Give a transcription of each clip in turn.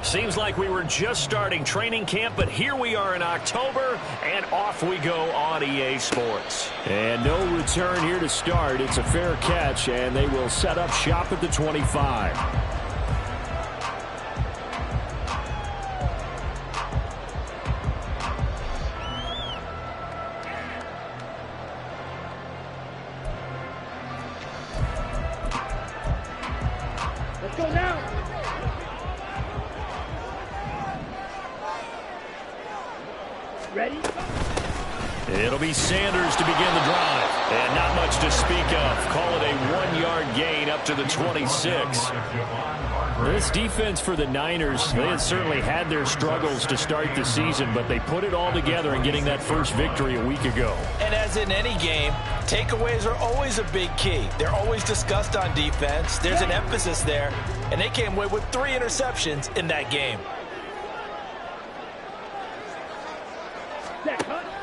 Seems like we were just starting training camp, but here we are in October, and off we go on EA Sports. And no return here to start. It's a fair catch, and they will set up shop at the 25. Let's go now. Ready? It'll be Sanders to begin the drive. And not much to speak of. Call it a 1-yard gain up to the 26. This defense for the Niners, they had certainly had their struggles to start the season, but they put it all together in getting that first victory a week ago. And as in any game, takeaways are always a big key. They're always discussed on defense. There's an emphasis there, and they came away with 3 interceptions in that game.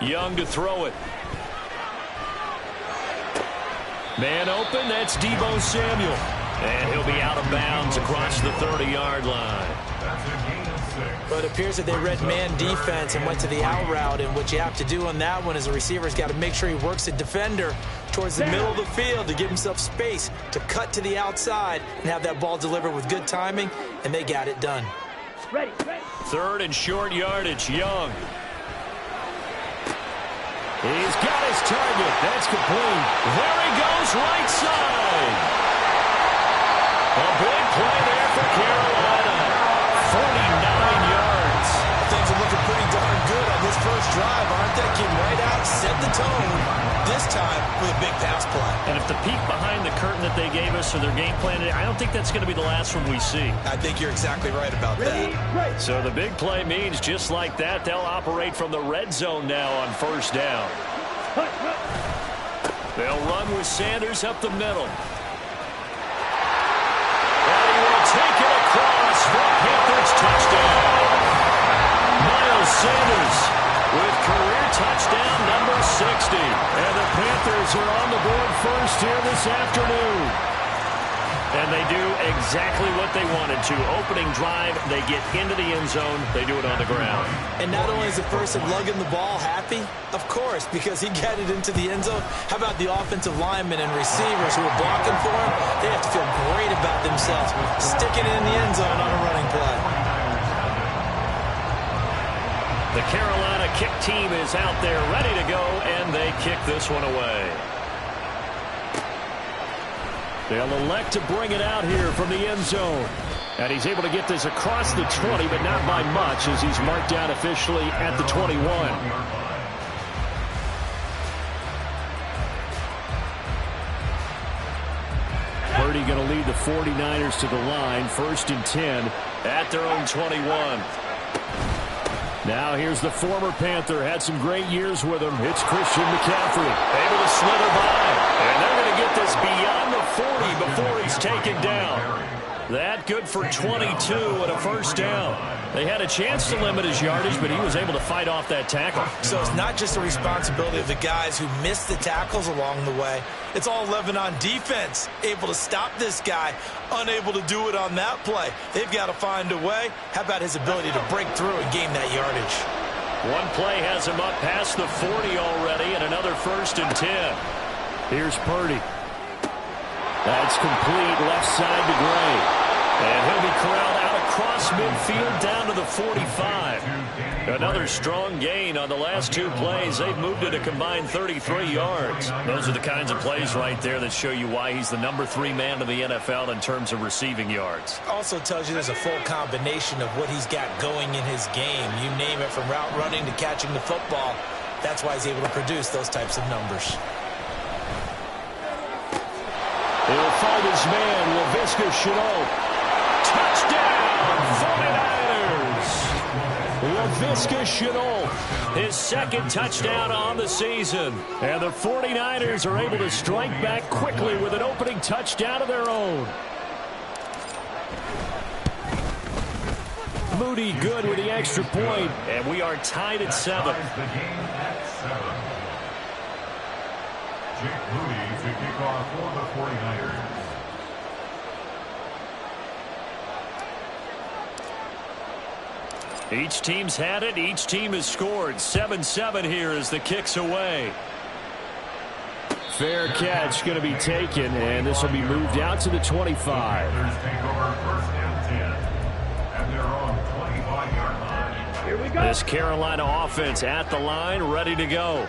Young to throw it. Man open, that's Deebo Samuel. And he'll be out of bounds across the 30-yard line. But it appears that they read man defense and went to the out route, and what you have to do on that one as a receiver's got to make sure he works the defender towards the middle of the field to give himself space to cut to the outside and have that ball delivered with good timing, and they got it done. Ready. 3rd and short yardage, Young. He's got his target. That's complete. There he goes, right side. A big play there for Carolina. 49 yards. Things are looking pretty darn good on this first drive, aren't they? Came right out, set the tone, this time with a big pass play. And if the peek behind the curtain that they gave us for their game plan, I don't think that's going to be the last one we see. I think you're exactly right about that. So the big play means just like that, they'll operate from the red zone now on first down. They'll run with Sanders up the middle. And he will take it across for Panthers touchdown. Miles Sanders with career touchdown number 60. And the Panthers are on the board first here this afternoon. And they do exactly what they wanted to. Opening drive, they get into the end zone. They do it on the ground. And not only is the person lugging the ball happy, of course, because he got it into the end zone. How about the offensive linemen and receivers who are blocking for him? They have to feel great about themselves, sticking it in the end zone on a running play. The Carolina kick team is out there ready to go, and they kick this one away. They'll elect to bring it out here from the end zone. And he's able to get this across the 20, but not by much as he's marked down officially at the 21. Purdy going to lead the 49ers to the line, 1st and 10 at their own 21. Now here's the former Panther, had some great years with him. It's Christian McCaffrey, able to slither by. And they're going to get this beyond the 40 before he's taken down. That good for 22 and a first down. They had a chance to limit his yardage, but he was able to fight off that tackle. So it's not just the responsibility of the guys who missed the tackles along the way. It's all 11 on defense, able to stop this guy, unable to do it on that play. They've got to find a way. How about his ability to break through and gain that yardage? One play has him up past the 40 already, and another 1st and 10. Here's Purdy. That's complete left side to Gray. And he'll be corralled out across midfield down to the 45. Another strong gain on the last 2 plays. They've moved it a combined 33 yards. Those are the kinds of plays right there that show you why he's the number 3 man in the NFL in terms of receiving yards. Also tells you there's a full combination of what he's got going in his game. You name it, from route running to catching the football. That's why he's able to produce those types of numbers. He'll fight his man, Laviska Shenault. Touchdown, 49ers! Laviska Shenault, his 2nd touchdown on the season. And the 49ers are able to strike back quickly with an opening touchdown of their own. Moody good with the extra point. And we are tied at 7. Jake Moody to kick off for the 49ers. Each team's had it. Each team has scored. 7-7 here as the kick's away. Fair catch going to be taken, and this will be moved out to the 25. Here we go. This Carolina offense at the line, ready to go.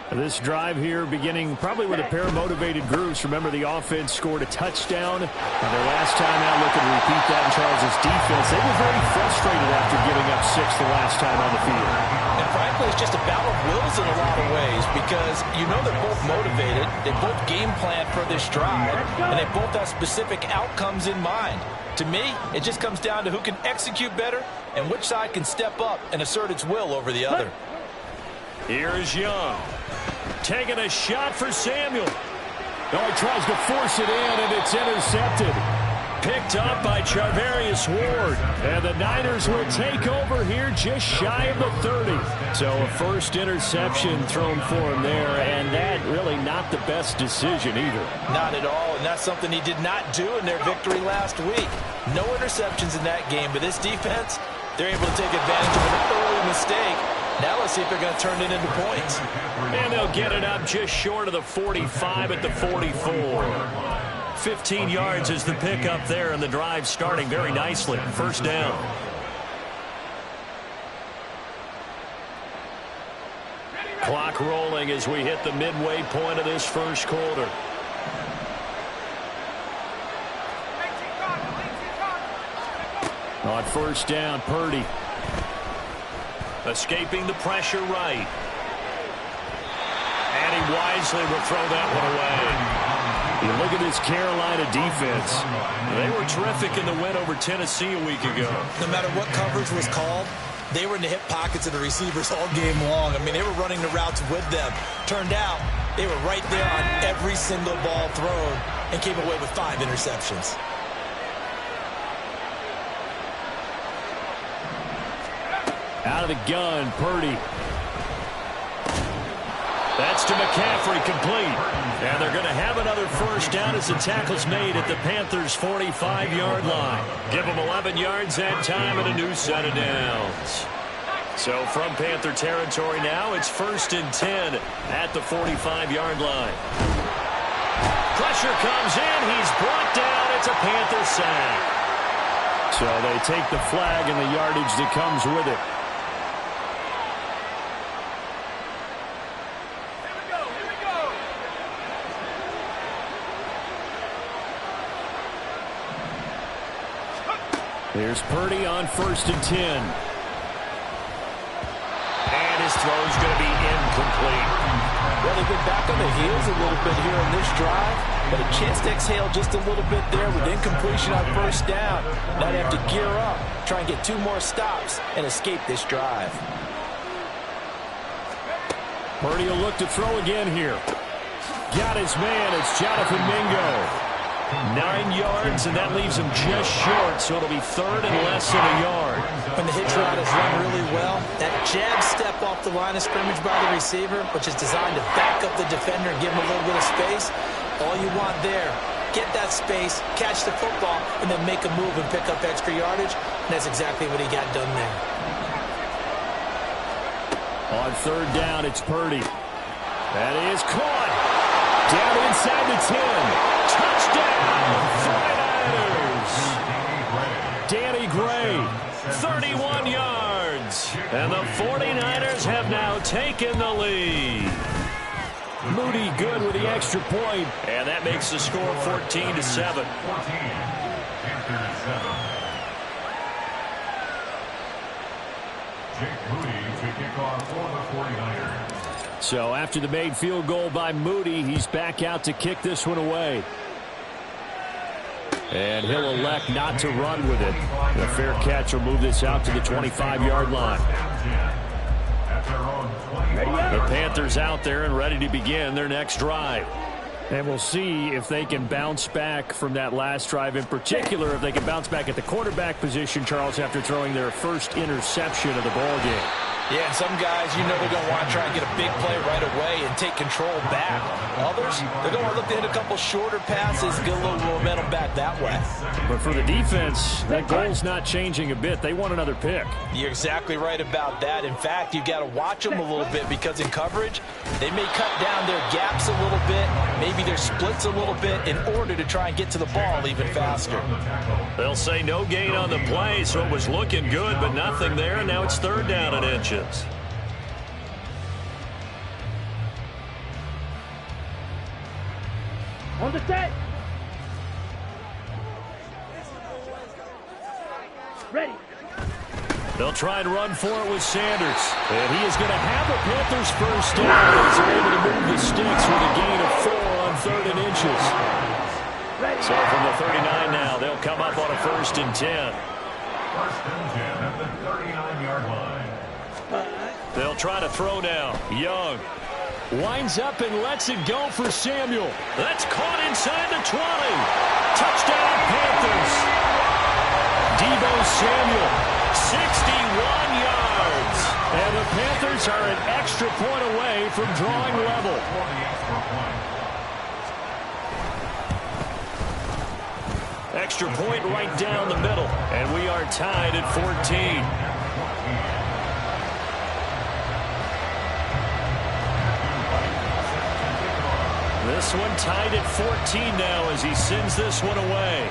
This drive here beginning probably with a pair of motivated groups. Remember, the offense scored a touchdown. And their last time out, looking to repeat that in Charles' defense. They were very frustrated after giving up 6 the last time on the field. And frankly, it's just a battle of wills in a lot of ways because you know they're both motivated. They both game plan for this drive, and they both have specific outcomes in mind. To me, it just comes down to who can execute better and which side can step up and assert its will over the other. Here is Young. Taking a shot for Samuel. Oh, he tries to force it in, and it's intercepted. Picked up by Charvarius Ward. And the Niners will take over here just shy of the 30. So a first interception thrown for him there, and that really not the best decision either. Not at all, and that's something he did not do in their victory last week. No interceptions in that game, but this defense, they're able to take advantage of an early mistake. Now let's see if they're going to turn it into points. And they'll get it up just short of the 45 at the 44. 15 yards is the pickup there, and the drive starting very nicely. First down. Clock rolling as we hit the midway point of this first quarter. On first down, Purdy. Escaping the pressure right. And he wisely will throw that one away. You look at this Carolina defense. They were terrific in the win over Tennessee a week ago. No matter what coverage was called, they were in the hip pockets of the receivers all game long. I mean, they were running the routes with them. Turned out, they were right there on every single ball thrown and came away with 5 interceptions. Out of the gun, Purdy. That's to McCaffrey, complete. And they're going to have another first down as the tackle's made at the Panthers' 45-yard line. Give them 11 yards that time and a new set of downs. So from Panther territory now, it's 1st and 10 at the 45-yard line. Pressure comes in. He's brought down. It's a Panther sack. So they take the flag and the yardage that comes with it. Here's Purdy on 1st and 10. And his throw's going to be incomplete. Well, they've been back on the heels a little bit here in this drive, but a chance to exhale just a little bit there with incompletion on first down. Now they have to gear up, try and get 2 more stops, and escape this drive. Purdy will look to throw again here. Got his man. It's Jonathan Mingo. 9 yards, and that leaves him just short, so it'll be 3rd and less than a yard. When the hitch route is run really well, that jab step off the line of scrimmage by the receiver, which is designed to back up the defender and give him a little bit of space, all you want there, get that space, catch the football, and then make a move and pick up extra yardage, and that's exactly what he got done there. On 3rd down, it's Purdy. That is caught. Down inside the 10. Touchdown, 49ers. Danny Gray, 31 yards. And the 49ers have now taken the lead. Moody good with the extra point. And that makes the score 14-7. Jake Moody to kick off for the 49ers. So after the made field goal by Moody, he's back out to kick this one away. And he'll elect not to run with it. The fair catch will move this out to the 25-yard line. The Panthers out there and ready to begin their next drive. And we'll see if they can bounce back from that last drive, in particular if they can bounce back at the quarterback position, Charles, after throwing their first interception of the ball game. Yeah, and some guys, you know they're going to want to try and get a big play right away and take control back. Others, they're going to look to hit a couple shorter passes, get a little momentum back that way. But for the defense, that goal's not changing a bit. They want another pick. You're exactly right about that. In fact, you've got to watch them a little bit because in coverage, they may cut down their gaps a little bit, maybe their splits a little bit in order to try and get to the ball even faster. They'll say no gain on the play, so it was looking good, but nothing there, and now it's 3rd down and inches. On the set. Ready. They'll try and run for it with Sanders. And he is going to have the Panthers first down as they're able to move the sticks with a gain of 4 on 3rd and inches. Ready. So from the 39 now, they'll come up on a 1st and 10. 1st and 10 at the 39-yard line. They'll try to throw now. Young winds up and lets it go for Samuel. That's caught inside the 20. Touchdown, Panthers. Deebo Samuel, 61 yards. And the Panthers are an extra point away from drawing level. Extra point right down the middle. And we are tied at 14. This one tied at 14 now as he sends this one away.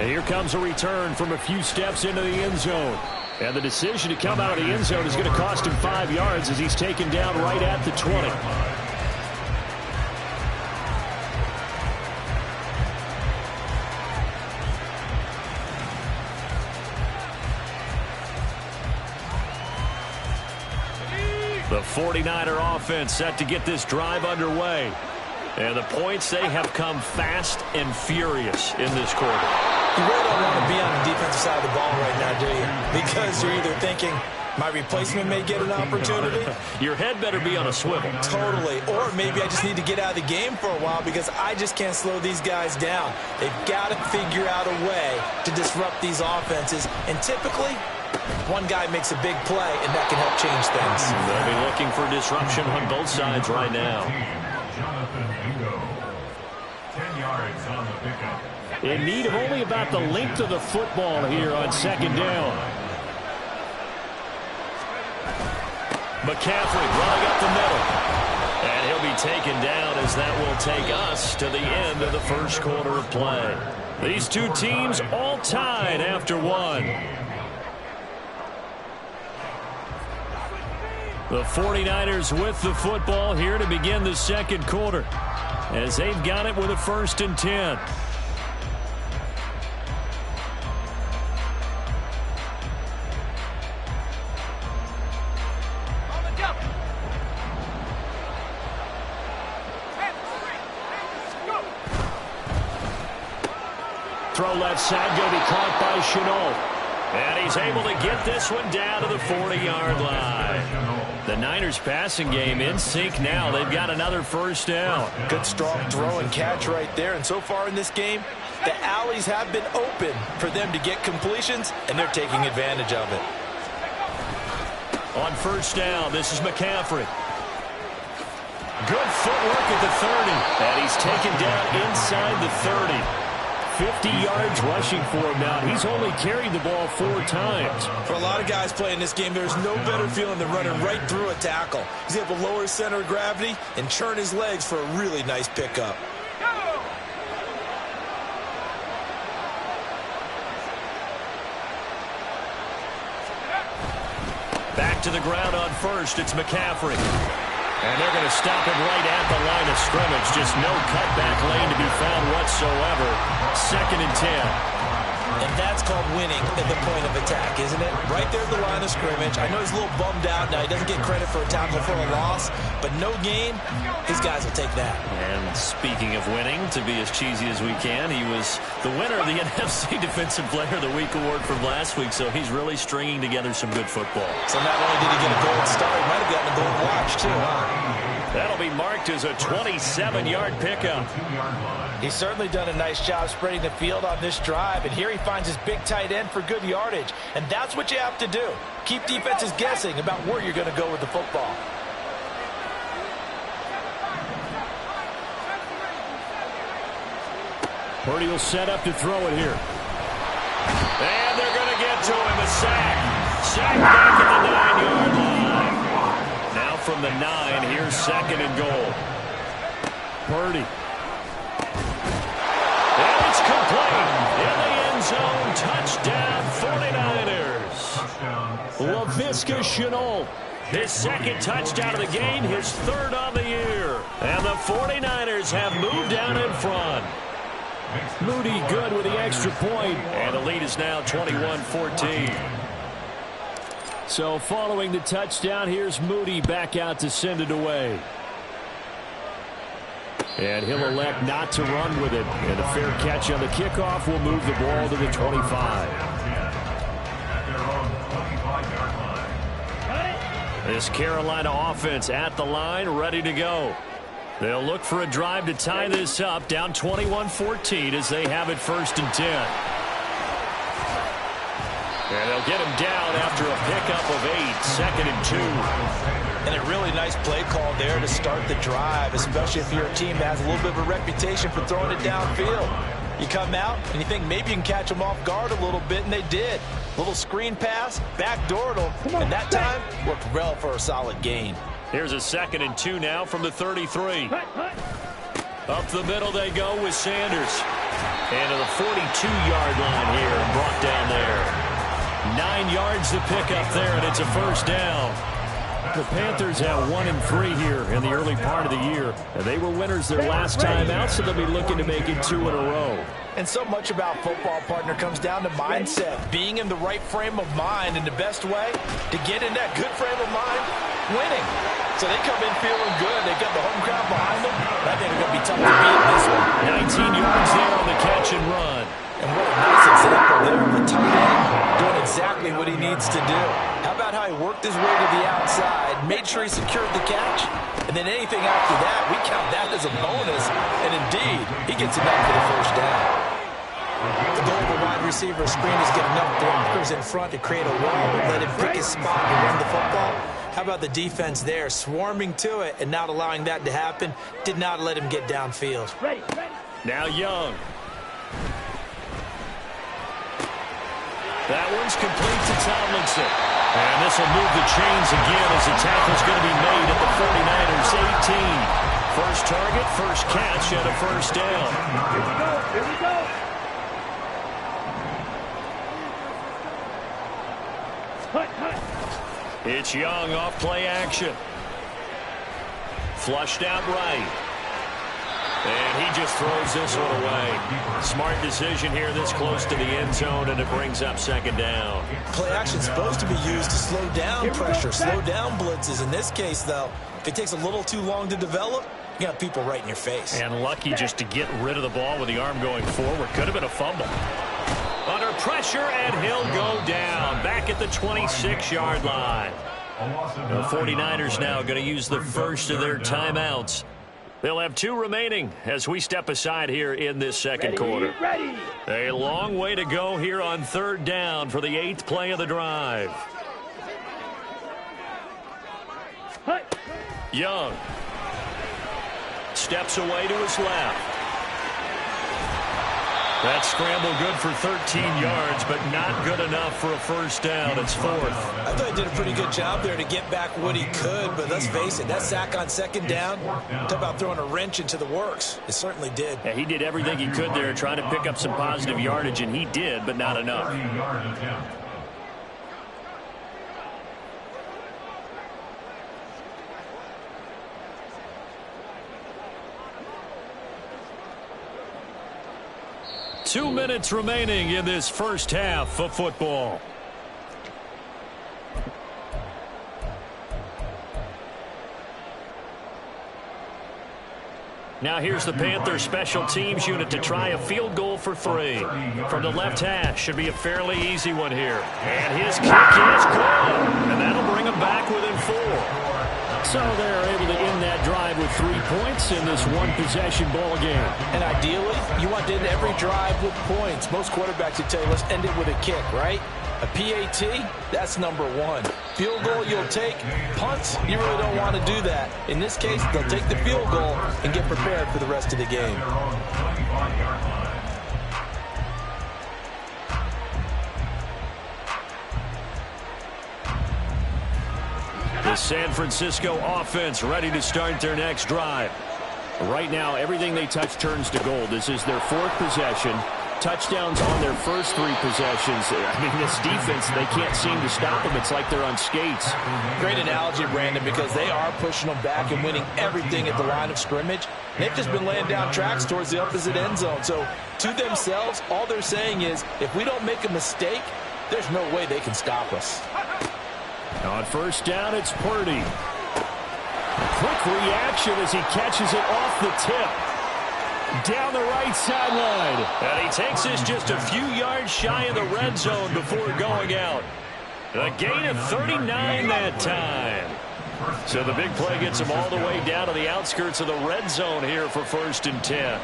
And here comes a return from a few steps into the end zone. And the decision to come out of the end zone is going to cost him 5 yards as he's taken down right at the 20. The 49er offense set to get this drive underway. And the points, they have come fast and furious in this quarter. You really don't want to be on the defensive side of the ball right now, do you? Because you're either thinking, my replacement may get an opportunity. Your head better be on a swivel. Totally. Or maybe I just need to get out of the game for a while because I just can't slow these guys down. They've got to figure out a way to disrupt these offenses. And typically, one guy makes a big play, and that can help change things. They'll be looking for disruption on both sides right now. 10 yards on the pickup. In need of only about the length of the football here on 2nd down. McCaffrey running up the middle. And he'll be taken down as that will take us to the end of the first quarter of play. These two teams all tied after one. The 49ers with the football here to begin the second quarter as they've got it with a 1st and 10. Throw left side, going to be caught by Chenault. And he's able to get this one down to the 40-yard line. The Niners passing game in sync now. They've got another 1st down. Good strong throw and catch right there. And so far in this game, the alleys have been open for them to get completions, and they're taking advantage of it. On 1st down, this is McCaffrey. Good footwork at the 30. And he's taken down inside the 30. 50 yards rushing for him now. He's only carried the ball 4 times. For a lot of guys playing this game, there's no better feeling than running right through a tackle. He's able to lower his center of gravity and churn his legs for a really nice pickup. Back to the ground on 1st. It's McCaffrey. And they're going to stop him right at the line of scrimmage. Just no cutback lane to be found whatsoever. 2nd and 10. And that's called winning at the point of attack, isn't it? Right there at the line of scrimmage. I know he's a little bummed out now. He doesn't get credit for a tackle for a loss. But no gain, his guys will take that. And speaking of winning, to be as cheesy as we can, he was the winner of the NFC Defensive Player of the Week award from last week. So he's really stringing together some good football. So not only did he get a gold star, he might have gotten a gold watch too, huh? That'll be marked as a 27-yard pickup. He's certainly done a nice job spreading the field on this drive, and here he finds his big tight end for good yardage. And that's what you have to do. Keep defenses guessing about where you're going to go with the football. Purdy will set up to throw it here. And they're going to get to him. A sack. Sack back at the 9-yard line. Now from the 9, here's 2nd and goal. Purdy. And it's complete. In the end zone. Touchdown 49ers. Laviska Shenault. His 2nd touchdown of the game. His 3rd on the year. And the 49ers have moved down in front. Moody good with the extra point. And the lead is now 21-14. So following the touchdown, here's Moody back out to send it away. And he'll elect not to run with it. And a fair catch on the kickoff will move the ball to the 25. This Carolina offense at the line, ready to go. They'll look for a drive to tie this up, down 21-14 as they have it 1st and 10. And they'll get him down after a pickup of 8, 2nd and 2. And a really nice play call there to start the drive, especially if you're a team that has a little bit of a reputation for throwing it downfield. You come out and you think maybe you can catch them off guard a little bit, and they did. Little screen pass, backdoored them, and that time worked well for a solid gain. Here's a 2nd and 2 now from the 33. Up the middle they go with Sanders. And to the 42-yard line here and brought down there. 9 yards to pick up there, and it's a 1st down. The Panthers have 1 and 3 here in the early part of the year. And they were winners their last time out, so they'll be looking to make it 2 in a row. And so much about football, partner, comes down to mindset. Being in the right frame of mind, and the best way to get in that good frame of mind, winning. So they come in feeling good. They got the home crowd behind them. I think they're going to be tough to beat in this one. 19 yards there on the catch and run. And what a nice example there of a tight end doing exactly what he needs to do. How about how he worked his way to the outside, made sure he secured the catch, and then anything after that, we count that as a bonus. And indeed, he gets it done for the 1st down. The goal of a wide receiver screen is get enough blockers in front to create a wall and let him pick his spot and run the football. How about the defense there, swarming to it and not allowing that to happen? Did not let him get downfield. Ready. Now Young. That one's complete to Tomlinson. And this will move the chains again as the tackle's going to be made at the 49ers 18. First target, first catch, and a 1st down. Here we go. It's Young off play action. Flushed out right. And he just throws this one away. Smart decision here this close to the end zone, and it brings up 2nd down. Play action's supposed to be used to slow down pressure, slow down blitzes. In this case, though, if it takes a little too long to develop, you got people right in your face. And lucky just to get rid of the ball with the arm going forward. Could have been a fumble. Under pressure, and he'll go down. Back at the 26-yard line. The 49ers now going to use the first of their timeouts. They'll have 2 remaining as we step aside here in this 2nd quarter. Ready. A long way to go here on 3rd down for the 8th play of the drive. Young steps away to his left. That scramble good for 13 yards, but not good enough for a 1st down. It's 4th. I thought he did a pretty good job there to get back what he could, but let's face it, that sack on 2nd down, talk about throwing a wrench into the works. It certainly did. Yeah, he did everything he could there, trying to pick up some positive yardage, and he did, but not enough. 2 minutes remaining in this first half of football. Now here's the Panthers special teams unit to try a field goal for 3. From the left hash, should be a fairly easy one here. And his kick is good. And that'll bring him back within 4. So they're able to end that drive with 3 points in this one-possession ball game. And ideally, you want to end every drive with points. Most quarterbacks would tell you, let's end it with a kick, right? A PAT, that's number one. Field goal you'll take. Punts, you really don't want to do that. In this case, they'll take the field goal and get prepared for the rest of the game. The San Francisco offense ready to start their next drive. Right now, everything they touch turns to gold. This is their 4th possession. Touchdowns on their first 3 possessions. I mean, this defense, they can't seem to stop them. It's like they're on skates. Great analogy, Brandon, because they are pushing them back and winning everything at the line of scrimmage. They've just been laying down tracks towards the opposite end zone. So, to themselves, all they're saying is, if we don't make a mistake, there's no way they can stop us. On first down, it's Purdy. Quick reaction as he catches it off the tip. Down the right sideline. And he takes this just a few yards shy of the red zone before going out. A gain of 39 that time. So the big play gets him all the way down to the outskirts of the red zone here for 1st and 10.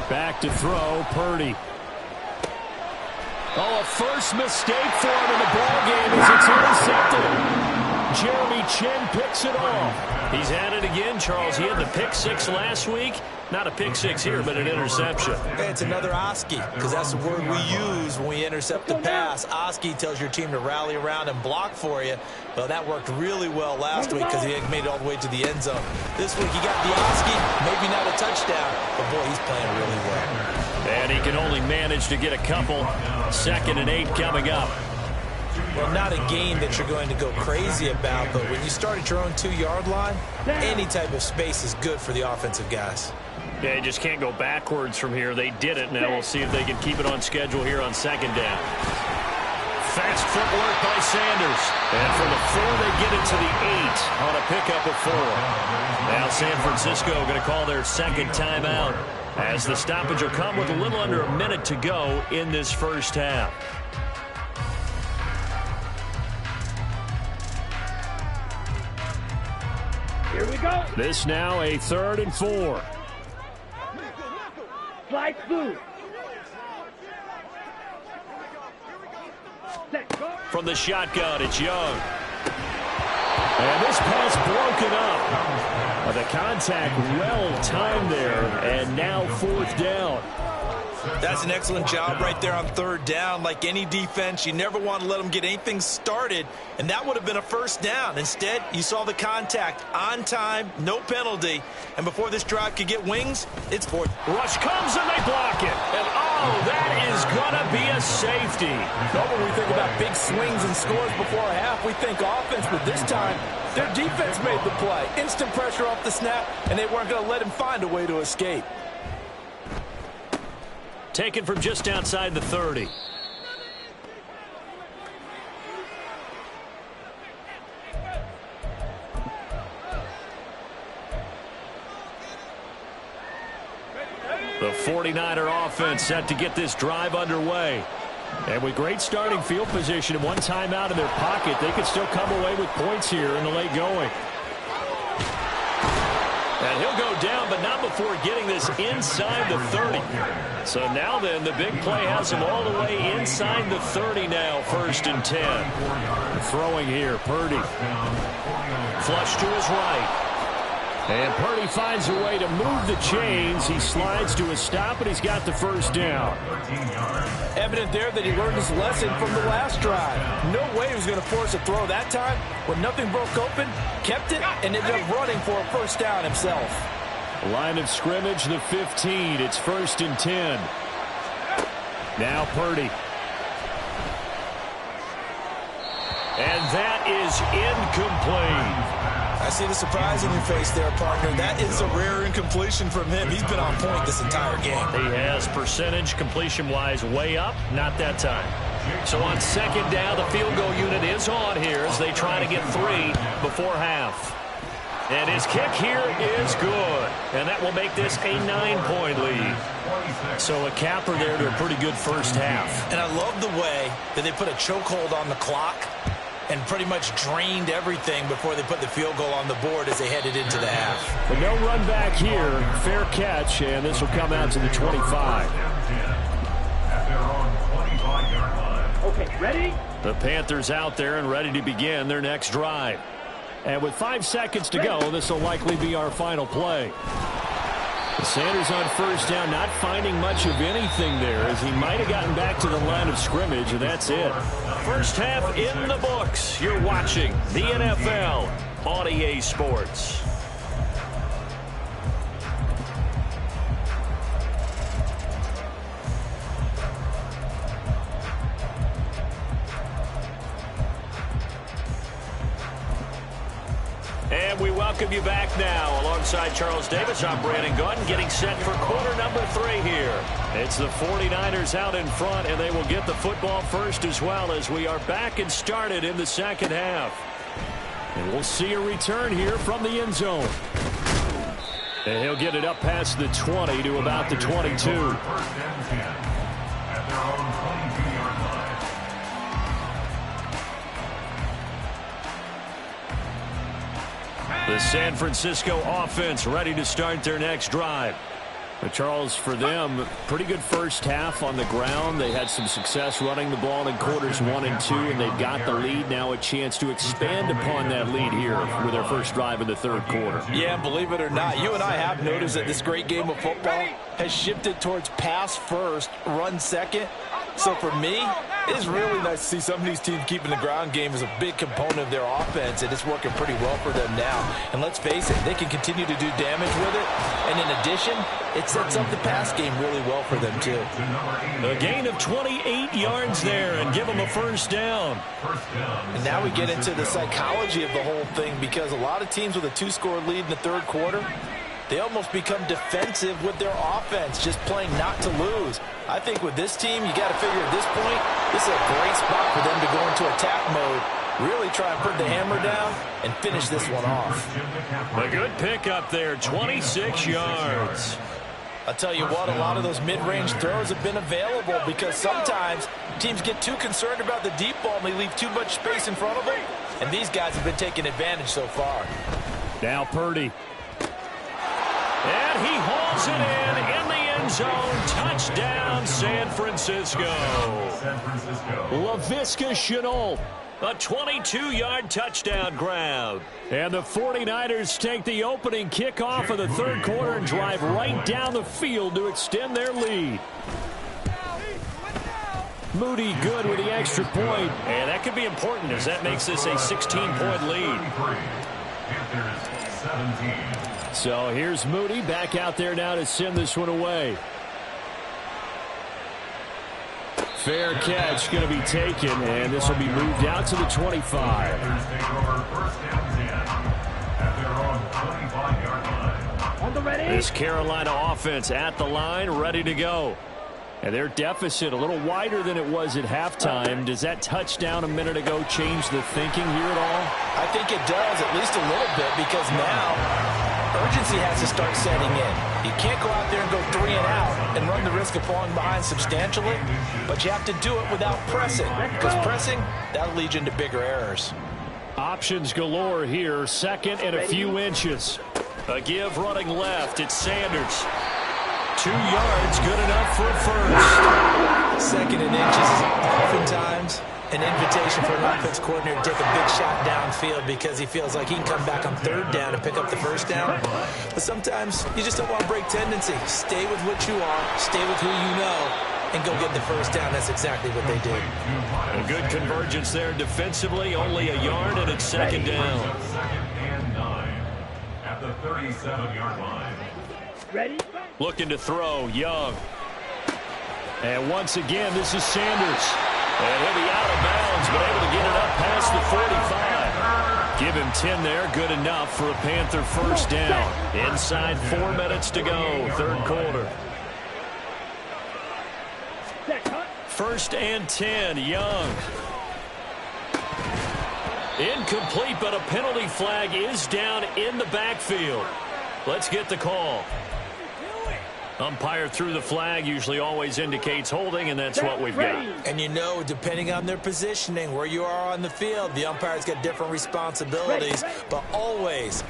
Back to throw, Purdy. Oh, a first mistake for him in the ballgame as it's intercepted. Jeremy Chin picks it off. He's at it again, Charles. He had the pick 6 last week. Not a pick 6 here, but an interception. Hey, it's another Oski, because that's the word we use when we intercept the pass. Oski tells your team to rally around and block for you. Well, that worked really well last week because he made it all the way to the end zone. This week he got the Oski, maybe not a touchdown, but boy, he's playing really well. And he can only manage to get a couple. 2nd and 8 coming up. Well, not a game that you're going to go crazy about, but when you start at your own 2-yard line, any type of space is good for the offensive guys. Yeah, you just can't go backwards from here. They did it. Now we'll see if they can keep it on schedule here on 2nd down. Fast footwork by Sanders. And from the 4, they get it to the 8 on a pickup of 4. Now San Francisco going to call their 2nd timeout, as the stoppage will come with a little under a minute to go in this first half. Here we go. This now a 3rd and 4. Slide through. From the shotgun, it's Young. And this pass broken up. The contact well timed there, and now 4th down. That's an excellent job right there on 3rd down. Like any defense, you never want to let them get anything started, and that would have been a 1st down. Instead, you saw the contact on time, no penalty, and before this drive could get wings, it's 4th. Rush comes and they block it. And oh, that is going to be a safety. Well, when we think about big swings and scores before a half, we think offense, but this time, their defense made the play. Instant pressure off the snap, and they weren't going to let him find a way to escape. Taken from just outside the 30. The 49er offense set to get this drive underway. And with great starting field position and one timeout in their pocket, they could still come away with points here in the late going. And he'll go down, but not before getting this inside the 30. So now then, the big play has him all the way inside the 30 now, 1st and 10. Throwing here, Purdy. Flush to his right. And Purdy finds a way to move the chains. He slides to a stop, and he's got the 1st down. Evident there that he learned his lesson from the last drive. No way he was going to force a throw that time. When nothing broke open, kept it, and ended up running for a 1st down himself. Line of scrimmage, the 15. It's 1st and 10. Now Purdy. And that is incomplete. I see the surprise in your face there, partner. That is a rare incompletion from him. He's been on point this entire game. He has percentage completion-wise way up. Not that time. So on 2nd down, the field goal unit is on here as they try to get 3 before half. And his kick here is good. And that will make this a 9-point lead. So a capper there to a pretty good first half. And I love the way that they put a chokehold on the clock and pretty much drained everything before they put the field goal on the board as they headed into the half. But no run back here. Fair catch, and this will come out to the 25. Okay, ready? The Panthers out there and ready to begin their next drive. And with 5 seconds to go, this will likely be our final play. Sanders on first down, not finding much of anything there as he might have gotten back to the line of scrimmage, and that's it. First half in the books. You're watching the NFL on EA Sports. And we welcome you back now. Alongside Charles Davis, I'm Brandon Gunn, getting set for quarter number 3 here. It's the 49ers out in front, and they will get the football first as well as we are back and started in the second half. And we'll see a return here from the end zone. And he'll get it up past the 20 to about the 22. The San Francisco offense ready to start their next drive. But Charles, for them, pretty good first half on the ground. They had some success running the ball in quarters 1 and 2, and they've got the lead. Now a chance to expand upon that lead here with their first drive in the third quarter. Yeah, believe it or not, you and I have noticed that this great game of football has shifted towards pass first, run second. So for me, it's really nice to see some of these teams keeping the ground game as a big component of their offense, and it's working pretty well for them now. And let's face it, they can continue to do damage with it. And in addition, it sets up the pass game really well for them, too. A gain of 28 yards there and give them a first down. And now we get into the psychology of the whole thing, because a lot of teams with a 2-score lead in the third quarter, they almost become defensive with their offense, just playing not to lose. I think with this team, you got to figure at this point, this is a great spot for them to go into attack mode, really try and put the hammer down and finish this one off. A good pickup there, 26 yards. I'll tell you what, a lot of those mid-range throws have been available because sometimes teams get too concerned about the deep ball and they leave too much space in front of them, and these guys have been taking advantage so far. Now Purdy. And he hauls it in the end zone. Touchdown, San Francisco. Laviska Shenault, a 22-yard touchdown grab. And the 49ers take the opening kickoff of the third quarter and drive right down the field to extend their lead. Moody good with the extra point. And that could be important as that makes this a 16-point lead. So here's Moody back out there now to send this one away. Fair catch going to be taken, and this will be moved out to the 25. On the ready. This Carolina offense at the line, ready to go. And their deficit a little wider than it was at halftime. Does that touchdown a minute ago change the thinking here at all? I think it does, at least a little bit, because now urgency has to start setting in. You can't go out there and go 3 and out and run the risk of falling behind substantially, but you have to do it without pressing, because pressing, that'll lead you into bigger errors. Options galore here, second and a few inches. A give running left, it's Sanders. 2 yards, good enough for a first. Second and inches is oftentimes an invitation for an offense coordinator to take a big shot downfield because he feels like he can come back on third down and pick up the first down. But sometimes you just don't want to break tendency. Stay with what you are, stay with who you know, and go get the first down. That's exactly what they did. A good convergence there defensively, only a yard, and it's second down. Second and 9 at the 37-yard line. Ready? Looking to throw, Young. And once again, this is Sanders. And he'll be out of bounds, but able to get it up past the 45. Give him 10 there, good enough for a Panther first down. Inside 4 minutes to go, third quarter. First and 10, Young. Incomplete, but a penalty flag is down in the backfield. Let's get the call. Umpire threw the flag, usually always indicates holding, and that's what we've got. And you know, depending on their positioning, where you are on the field, the umpire's got different responsibilities, but always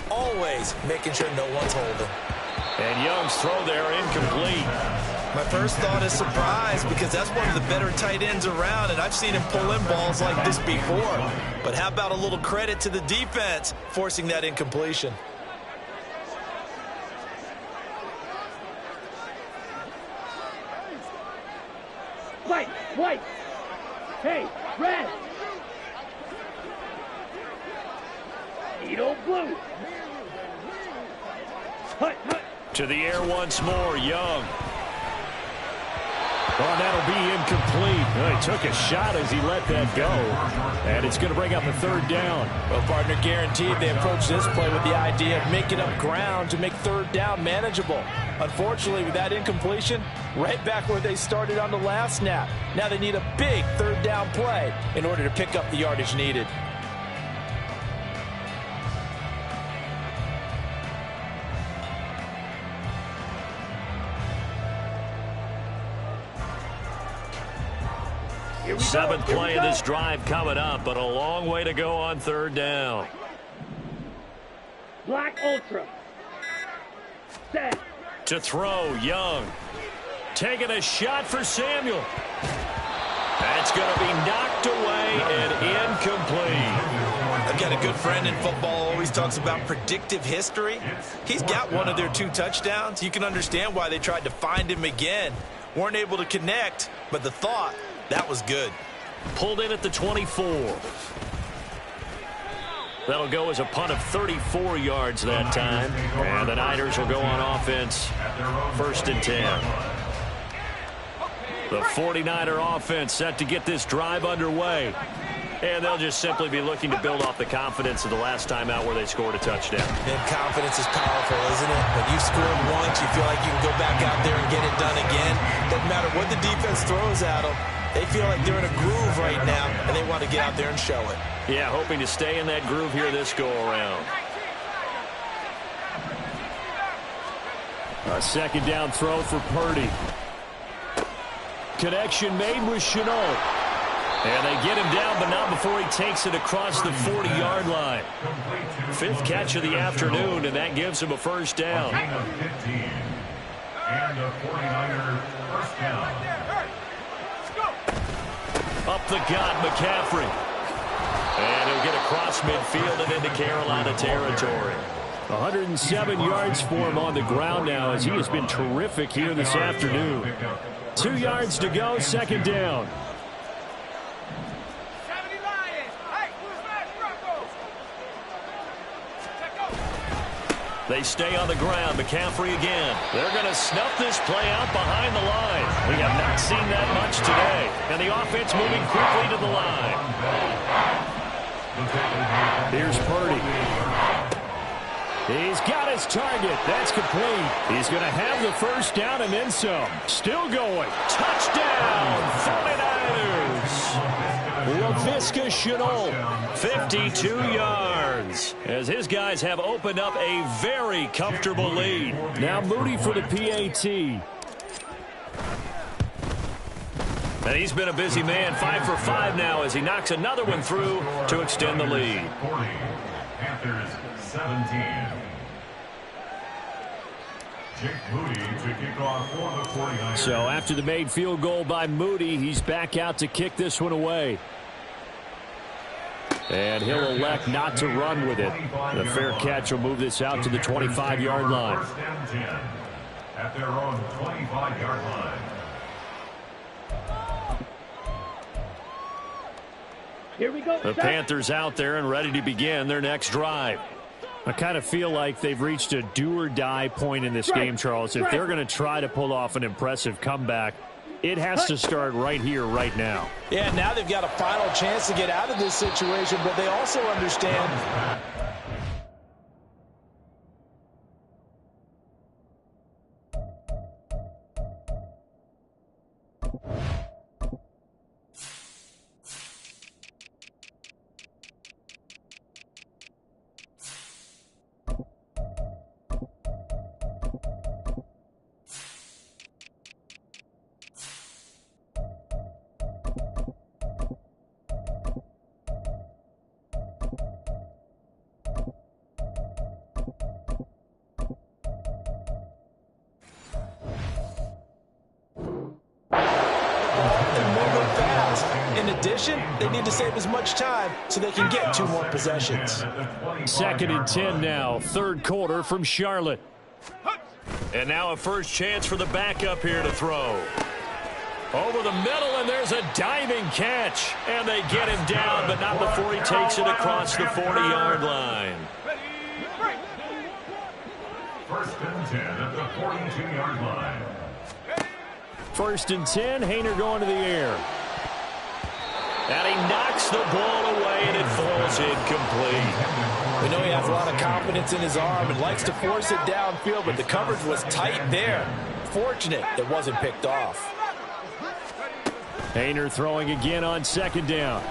making sure no one's holding. And Young's throw there incomplete. My first thought is surprise, because that's one of the better tight ends around, and I've seen him pull in balls like this before. But how about a little credit to the defense forcing that incompletion? White. Hey, red. Needle blue. Hut. To the air once more, Young. Oh, that'll be incomplete. He took a shot as he let that go. And it's going to bring up a third down. Well, partner, guaranteed they approach this play with the idea of making up ground to make third down manageable. Unfortunately, with that incompletion, right back where they started on the last snap. Now they need a big third down play in order to pick up the yardage needed. Seventh play of this drive coming up, but a long way to go on third down. Black Ultra. Set. To throw, Young. Taking a shot for Samuel. That's going to be knocked away and incomplete. I've got a good friend in football, always talks about predictive history. He's got one of their 2 touchdowns. You can understand why they tried to find him again. Weren't able to connect, but the thought, that was good. Pulled in at the 24. That'll go as a punt of 34 yards that time. And the Niners will go on offense, 1st and 10. The 49er offense set to get this drive underway. And they'll just simply be looking to build off the confidence of the last time out where they scored a touchdown. And confidence is powerful, isn't it? When you've scored once, you feel like you can go back out there and get it done again. Doesn't matter what the defense throws at them. They feel like they're in a groove right now, and they want to get out there and show it. Yeah, hoping to stay in that groove here this go-around. A second down throw for Purdy. Connection made with Shenault. And they get him down, but not before he takes it across the 40-yard line. 5th catch of the afternoon, and that gives him a first down. And a 49er first down. Up the gut, McCaffrey. And he'll get across midfield and into Carolina territory. 107 yards for him on the ground now as he has been terrific here this afternoon. 2 yards to go, second down. They stay on the ground. McCaffrey again. They're going to snuff this play out behind the line. We have not seen that much today. And the offense moving quickly to the line. Here's Purdy. He's got his target. That's complete. He's going to have the first down and then some. Still going. Touchdown, 49ers. Laviska Shenault, 52 yards, as his guys have opened up a very comfortable lead. Now Moody for the PAT. And he's been a busy man, 5 for 5 now as he knocks another one through to extend the lead. 40, Panthers 17. Jake Moody to kick off for the 49ers. So after the made field goal by Moody, he's back out to kick this one away. And he'll elect not to run with it. The fair catch will move this out to the 25-yard line. First and 10 at their own 25-yard line. Here we go. The Set. Panthers out there and ready to begin their next drive. I kind of feel like they've reached a do-or-die point in this game, Charles. If they're going to try to pull off an impressive comeback, it has to start right here, right now. Yeah, now they've got a final chance to get out of this situation, but they also understand In addition, they need to save as much time so they can get 2 more possessions. 2nd and 10 now, 3rd quarter from Charlotte. And now a first chance for the backup here to throw. Over the middle, and there's a diving catch. And they get him down, but not before he takes it across the 40-yard line. 1st and 10 at the 42-yard line. 1st and 10, Haener going to the air. And he knocks the ball away, and it falls incomplete. We know he has a lot of confidence in his arm and likes to force it downfield, but the coverage was tight there. Fortunate it wasn't picked off. Haener throwing again on 2nd down.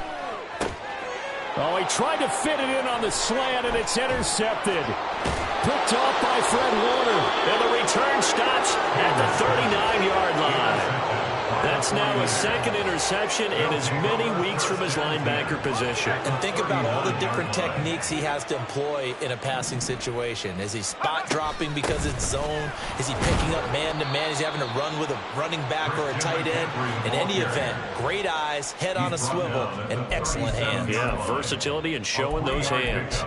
Oh, he tried to fit it in on the slant, and it's intercepted. Picked off by Fred Warner. And the return stops at the 39-yard line. That's now a 2nd interception in as many weeks from his linebacker position. And think about all the different techniques he has to employ in a passing situation. Is he spot dropping because it's zone? Is he picking up man-to-man? Is he having to run with a running back or a tight end? In any event, great eyes, head on a swivel, and excellent hands. Yeah, versatility and showing those hands.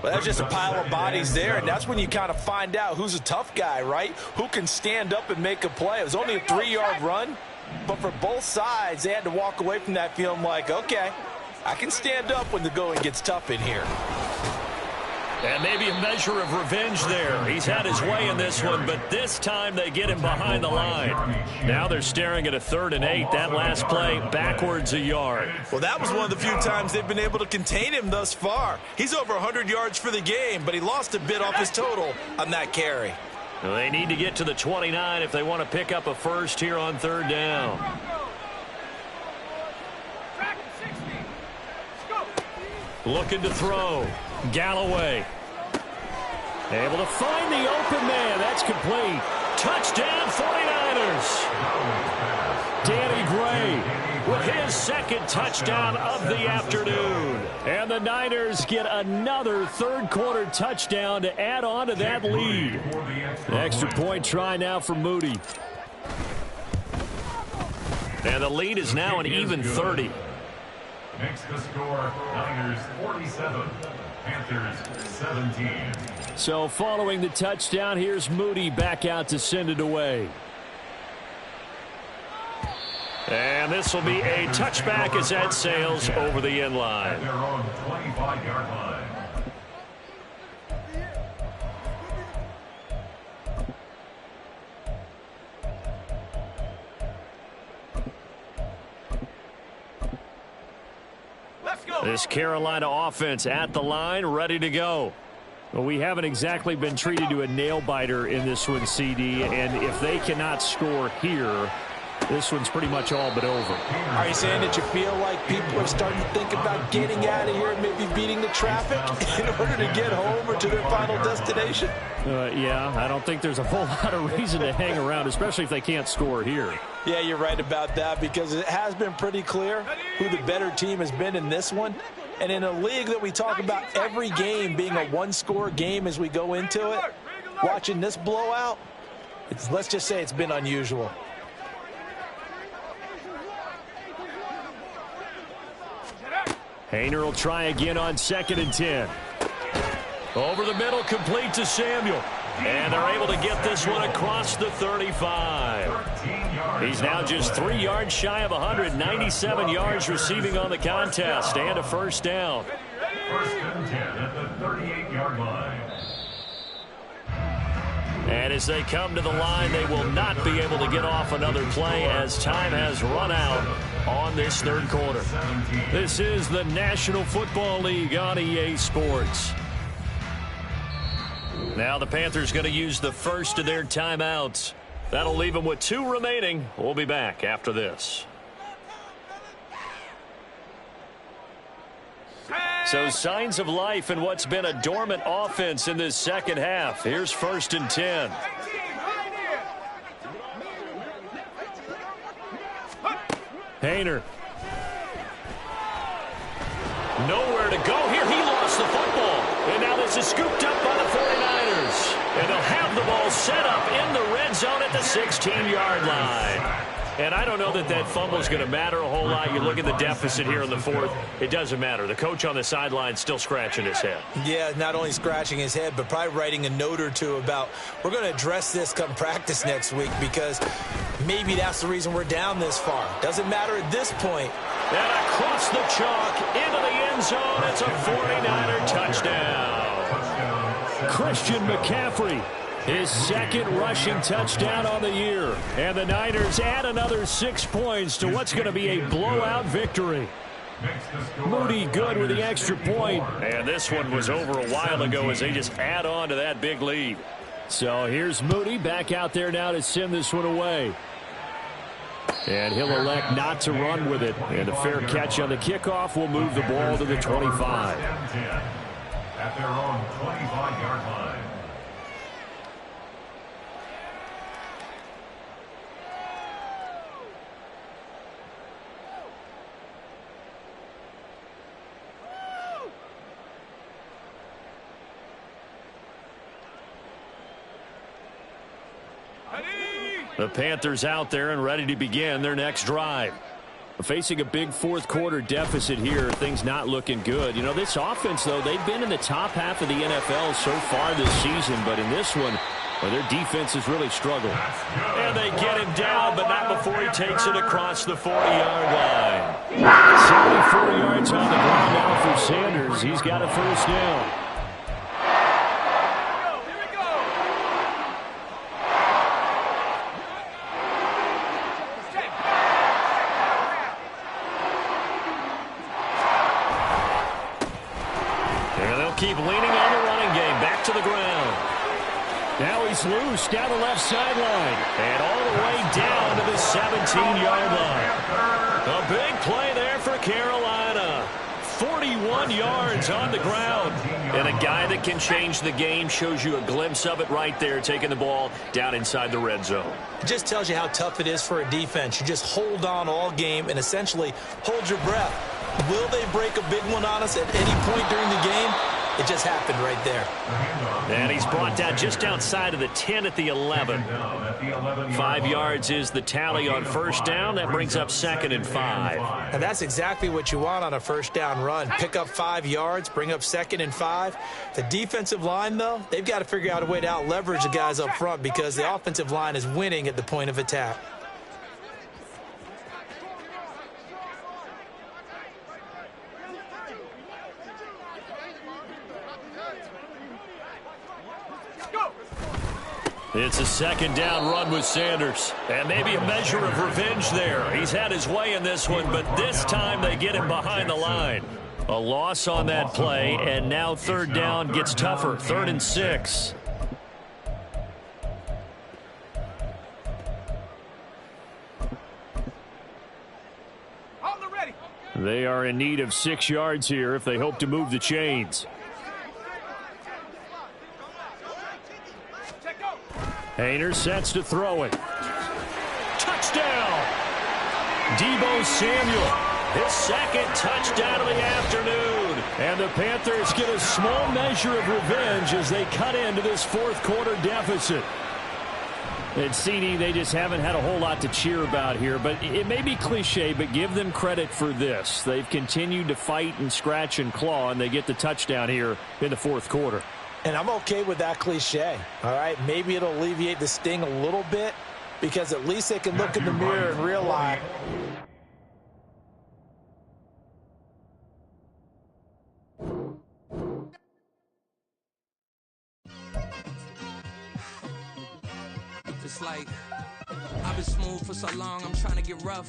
Well, that's just a pile of bodies there, and that's when you kind of find out who's a tough guy, right? Who can stand up and make a play. It was only a 3-yard run, but for both sides, they had to walk away from that feeling like, okay, I can stand up when the going gets tough in here. And maybe a measure of revenge there. He's had his way in this one, but this time they get him behind the line. Now they're staring at a 3rd and 8. That last play backwards a yard. Well, that was one of the few times they've been able to contain him thus far. He's over 100 yards for the game, but he lost a bit off his total on that carry. Well, they need to get to the 29 if they want to pick up a first here on 3rd down. Looking to throw. Galloway. Able to find the open man. That's complete. Touchdown 49ers. Danny Gray with his 2nd touchdown of the afternoon. And the Niners get another 3rd quarter touchdown to add on to that lead. An extra point try now for Moody. And the lead is now an even 30. Makes the score Niners 47, Panthers 17. So following the touchdown, here's Moody back out to send it away. And this will be a touchback as that sails over the end line. At their own 25-yard line. This Carolina offense at the line, ready to go. Well, we haven't exactly been treated to a nail-biter in this one, CD, and if they cannot score here, this one's pretty much all but over. Are you saying that you feel like people are starting to think about getting out of here and maybe beating the traffic in order to get home or to their final destination? Yeah, I don't think there's a whole lot of reason to hang around, especially if they can't score here. Yeah, you're right about that, because it has been pretty clear who the better team has been in this one. And in a league that we talk about every game being a one-score game as we go into it, watching this blowout, let's just say it's been unusual. Haener will try again on 2nd and 10. Over the middle, complete to Samuel. And they're able to get this one across the 35. He's now just 3 yards shy of 197 yards receiving on the contest and a first down. 1st and 10 at the 38-yard line. And as they come to the line, they will not be able to get off another play as time has run out on this 3rd quarter. This is the National Football League on EA Sports. Now the Panthers going to use the first of their timeouts. That'll leave them with 2 remaining. We'll be back after this. So signs of life in what's been a dormant offense in this second half. Here's 1st and 10. Haener. Nowhere to go here. He lost the football. And now this is scooped up by the 49ers. And they'll have the ball set up in the red zone at the 16-yard line. And I don't know that that fumble is going to matter a whole lot. You look at the deficit here in the fourth, it doesn't matter. The coach on the sideline still scratching his head. Yeah, not only scratching his head, but probably writing a note or two about, we're going to address this come practice next week, because maybe that's the reason we're down this far. Doesn't matter at this point. And across the chalk, into the end zone, it's a 49er touchdown. Christian McCaffrey, his second rushing touchdown on the year. And the Niners add another 6 points to what's going to be a blowout victory. Moody good with the extra point. And this one was over a while ago as they just add on to that big lead. So here's Moody back out there now to send this one away. And he'll elect not to run with it. And a fair catch on the kickoff will move the ball to the 25. At their own 25-yard line. The Panthers out there and ready to begin their next drive. Facing a big fourth quarter deficit here, things not looking good. You know, this offense, though, they've been in the top half of the NFL so far this season, but in this one, well, their defense has really struggled. And they get him down, but not before he takes it across the 40-yard line. 74 yards on the ground now for Sanders. He's got a first down. Keep leaning on the running game. Back to the ground. Now he's loose down the left sideline. And all the way down to the 17-yard line. A big play there for Carolina. 41 yards on the ground. And a guy that can change the game, shows you a glimpse of it right there, taking the ball down inside the red zone. It just tells you how tough it is for a defense. You just hold on all game and essentially hold your breath. Will they break a big one on us at any point during the game? It just happened right there. And he's brought down just outside of the 10 at the 11. 5 yards is the tally on first down. That brings up 2nd and 5. And that's exactly what you want on a first down run. Pick up 5 yards, bring up 2nd and 5. The defensive line, though, they've got to figure out a way to out-leverage the guys up front, because the offensive line is winning at the point of attack. It's a 2nd down run with Sanders. And maybe a measure of revenge there. He's had his way in this one, but this time they get him behind the line. A loss on that play, and now 3rd down gets tougher. 3rd and 6. They are in need of 6 yards here if they hope to move the chains. Hayner sets to throw it. Touchdown! Deebo Samuel, his 2nd touchdown of the afternoon. And the Panthers get a small measure of revenge as they cut into this fourth quarter deficit. And CD, they just haven't had a whole lot to cheer about here, but it may be cliche, but give them credit for this. They've continued to fight and scratch and claw, and they get the touchdown here in the fourth quarter. And I'm okay with that cliche, all right? Maybe it'll alleviate the sting a little bit, because at least they can look in the mirror and realize it's like I've been smooth for so long, I'm trying to get rough.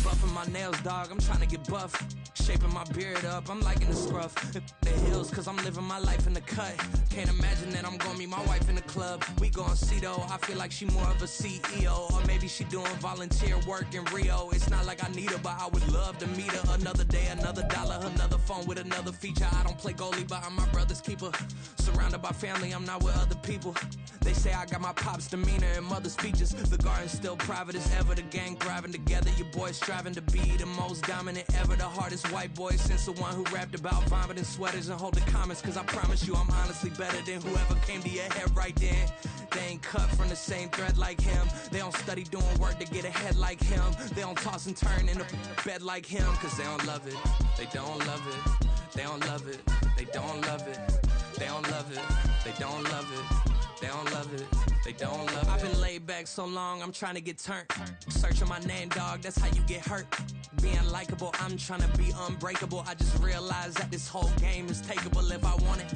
Buffing my nails, dog, I'm trying to get buff. Shaping my beard up, I'm liking the scruff. The hills, cause I'm living my life in the cut. Can't imagine that I'm gonna meet my wife in the club. We gon' see though, I feel like she more of a CEO. Or maybe she doing volunteer work in Rio. It's not like I need her, but I would love to meet her. Another day, another dollar, another phone with another feature. I don't play goalie, but I'm my brother's keeper. Surrounded by family, I'm not with other people. They say I got my pop's demeanor and mother's features. The garden's still private as ever, the gang thriving together. Your boys striving to be the most dominant ever. The hardest white boy since the one who rapped about vomiting sweaters and holding comments. Cause I promise you I'm honestly better than whoever came to your head right then. They ain't cut from the same thread like him. They don't study doing work to get ahead like him. They don't toss and turn in the bed like him. Cause they don't love it. They don't love it. They don't love it. They don't love it. They don't love it. They don't love it. They don't love it. They don't love it. I've been laid back so long, I'm trying to get turned. Searching my name, dog, that's how you get hurt. Being likable, I'm trying to be unbreakable. I just realized that this whole game is takeable if I want it.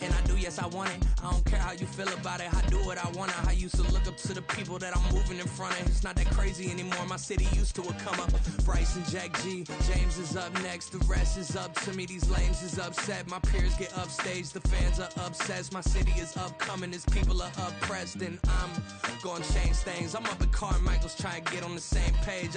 And I do, yes, I want it. I don't care how you feel about it. I do what I want to. I used to look up to the people that I'm moving in front of. It's not that crazy anymore. My city used to a come up. Bryce and Jack G. James is up next. The rest is up to me. These lames is upset. My peers get upstaged. The fans are obsessed. My city is upcoming. Its people are oppressed. And I'm going to change things. I'm up at Carmichael's trying to get on the same page.